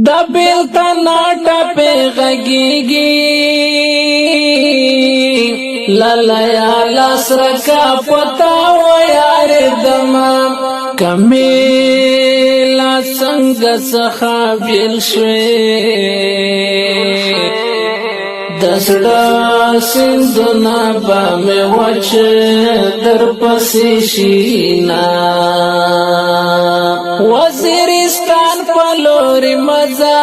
دا بیلتا ناٹا پہ غگیگی لالیا لاسرکا پتا و یار دما کمیلا سنگ سخا بیل شوی دسڑا سندنا با میں وچ در پسی شینا وزیرستان پلوری مزا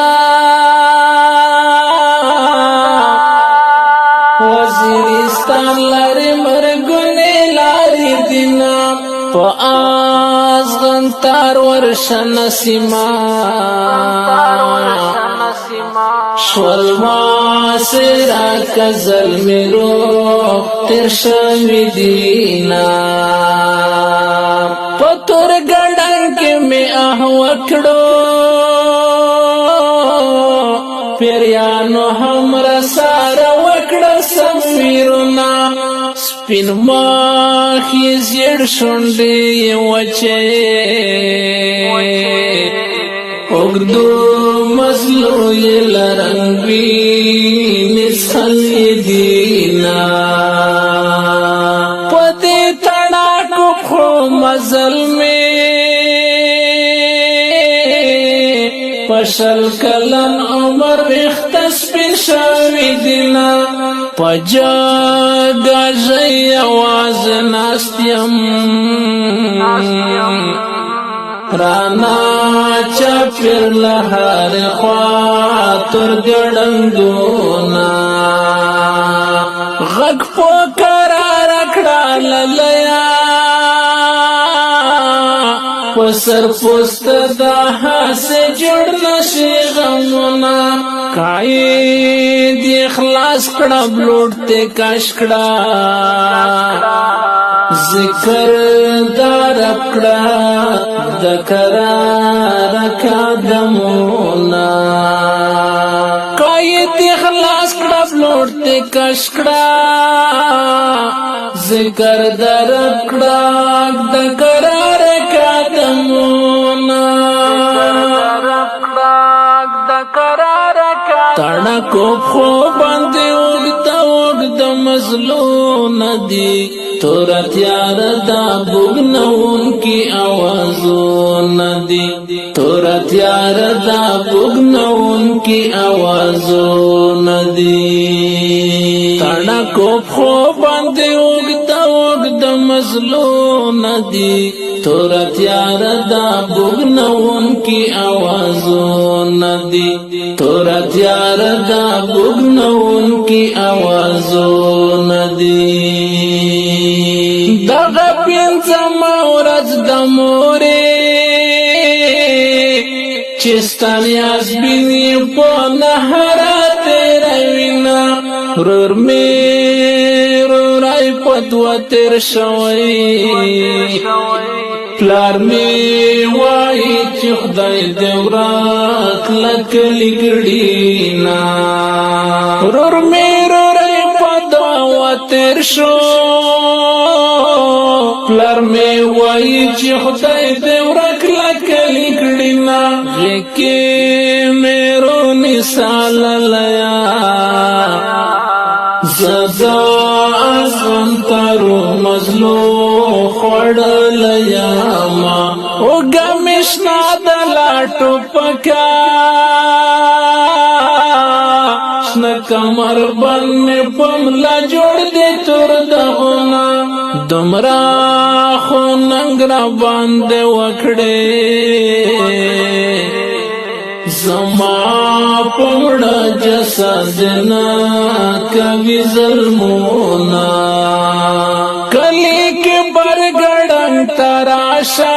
وزیرستان لاری مرگونی لاری دینا پا آزغن تار ورشن سیما شولما سرا کزل میرو ترشوی دینا پتور گڑن کے میں وکڑو پیریانو ہمرا سارا وکڑا سمیرونا سپین ماخی زیر شنڈی وچے اگدو مزلو یہ لرنگی نسخلی دینا پتی تڑاکو خو مزل میں پشل کلن عمر اختص بن شاوی دینا پجاگا جی آواز ناستیم رانا چاپر لہار خواتر گڑنگونا غگ پوکارا رکھڑا للیا پسر پوست داہا سے جڑنا شیغمونا قائد اخلاص کڑا بلوٹتے کاشکڑا ذکر دار اکڑا دکرار کادمونا قائد اخلاص کڑا بلوٹتے کاشکڑا ذکر دار اکڑا دکرار کادمونا تڑکو خو باندے اگتا اگتا مزلو ندی تورا تیار دا بگنون کی آوازو ندی تورا تیار دا بگنون کی آوازو ندی تڑکو خو باندے اگتا اگتا مزلو ندی تورا تیار دا بگنون کی آوازو ندی تورا تیار دا بگنون کی آوازو ندی دغا پینزم ورز دموری چستانی از بینی پا نهرات روینا رور می رورای پدوا تیر شوی پلار می وائی چی خدای دورات لکلی گڑینا رور می رورای پدوا تیر شو پلار می وائی چی خدای دورات لکلی گڑینا غیکی میرو نسال لیا زدا ازن تارو مزلو خوڑل یاما اوگا مشنا دلاتو پکا شنا کمر بن میں پملا جوڑ دے تور دغونا دمرا خو ننگرا باندے وکڑے زما پوڑا جسدنا کبھی ظلمونا کلی کے برگڑن تراشا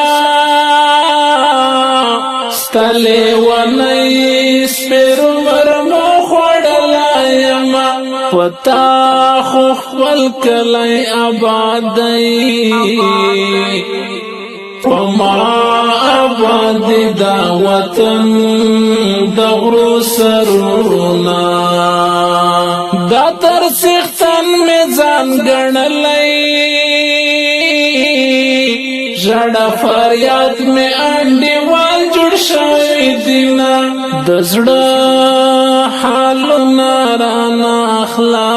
ستلے ونیس پر مرمو خوڑلا یما پتا خوخبل کلی آبادی پما آباد دا وطن دغرو سرونا دا تر سختن میں زان گڑلئی جڑا فریاد میں انڈی وال جڑ شوی دینا دزړه حالونه رانا اخلا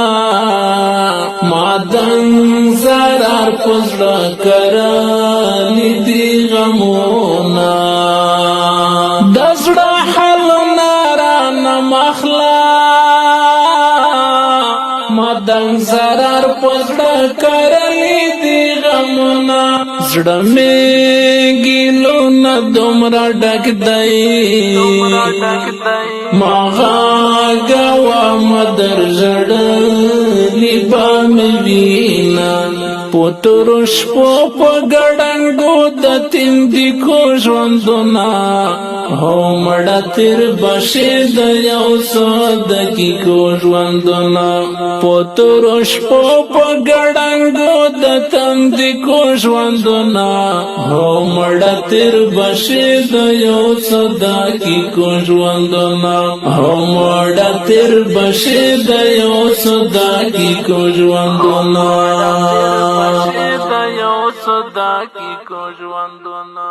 مادن زرار پزړه کرلی دی غمونا دزړه حالونه رانا مخلا مادن زرار پزړه کرلی دی غمونا زړه می ګیلو نه دومره ډک دی مغاګوا مدر زړلی بام وینا پوترش په پګړنګو د تیندې کو ژوندونه هو مړه تیر بشه د یو سود کی کو ژوندونه پوترش په پګړنګو د تیندې کو ژوندونه هو مړه تیر بشه د یو سود کی کو ژوندونه هو مړه تیر بشه د یو سود کی کو ژوندونه د یو صدا کی کو ژوندونه